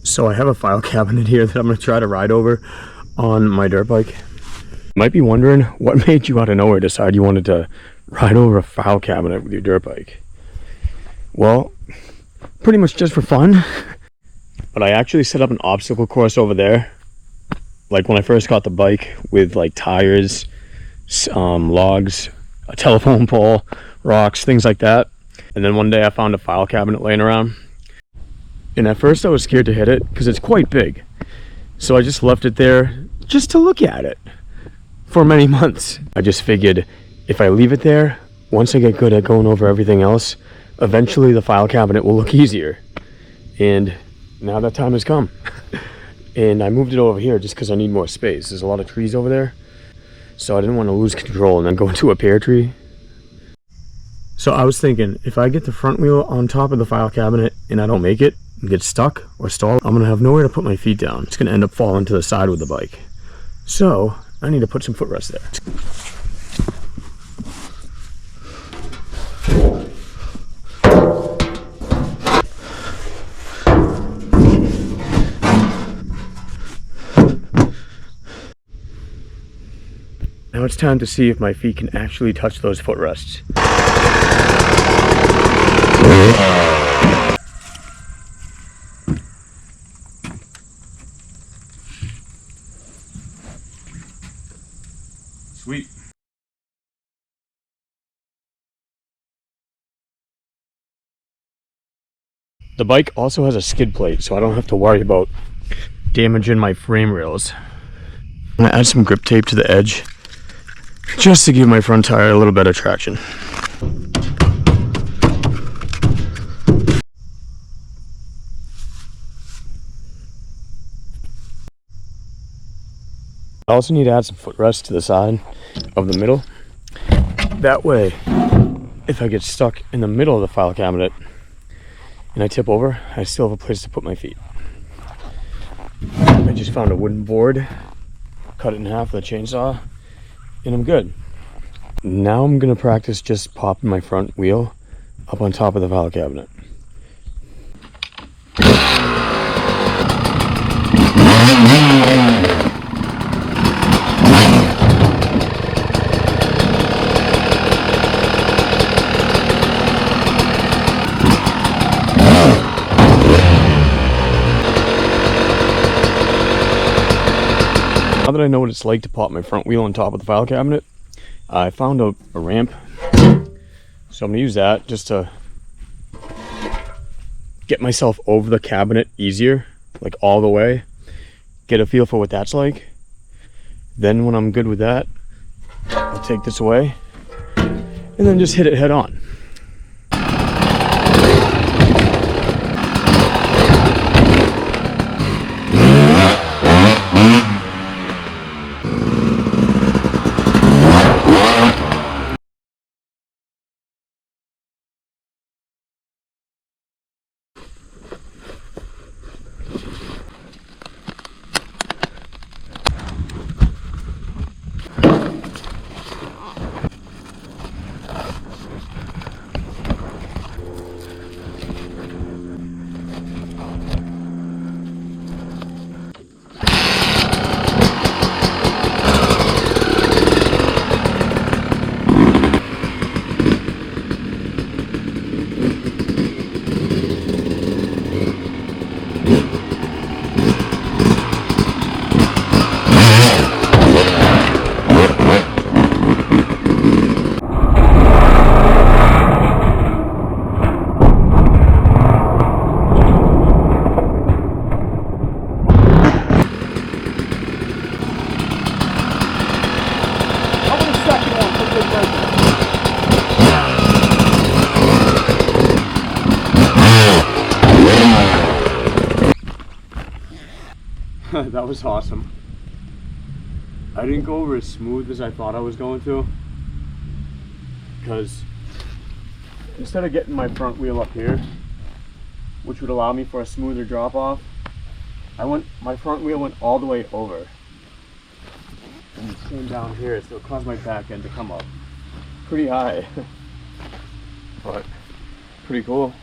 So I have a file cabinet here that I'm going to try to ride over on my dirt bike. You might be wondering, what made you out of nowhere decide you wanted to ride over a file cabinet with your dirt bike? Well, pretty much just for fun. But I actually set up an obstacle course over there. Like when I first got the bike, with like tires, logs, a telephone pole, rocks, things like that. And then one day I found a file cabinet laying around. And at first I was scared to hit it because it's quite big. So I just left it there just to look at it for many months. I just figured if I leave it there, once I get good at going over everything else, eventually the file cabinet will look easier. And now that time has come. And I moved it over here just because I need more space. There's a lot of trees over there. So I didn't want to lose control and then go into a pear tree. So I was thinking, if I get the front wheel on top of the file cabinet and I don't make it, and get stuck or stall, I'm going to have nowhere to put my feet down. It's going to end up falling to the side with the bike. So I need to put some footrest there. Now it's time to see if my feet can actually touch those footrests. Sweet. The bike also has a skid plate, so I don't have to worry about damaging my frame rails. I'm gonna add some grip tape to the edge just to give my front tire a little better traction. I also need to add some footrest to the side of the middle. That way, if I get stuck in the middle of the file cabinet and I tip over, I still have a place to put my feet. I just found a wooden board, cut it in half with a chainsaw, and I'm good. Now I'm gonna practice just popping my front wheel up on top of the file cabinet. Now that I know what it's like to pop my front wheel on top of the file cabinet, I found a ramp. So I'm gonna use that just to get myself over the cabinet easier, like all the way. Get a feel for what that's like. Then when I'm good with that, I'll take this away and then just hit it head on. That was awesome. I didn't go over as smooth as I thought I was going to, because instead of getting my front wheel up here, which would allow me for a smoother drop off, my front wheel went all the way over and it came down here, so it caused my back end to come up pretty high. But pretty cool.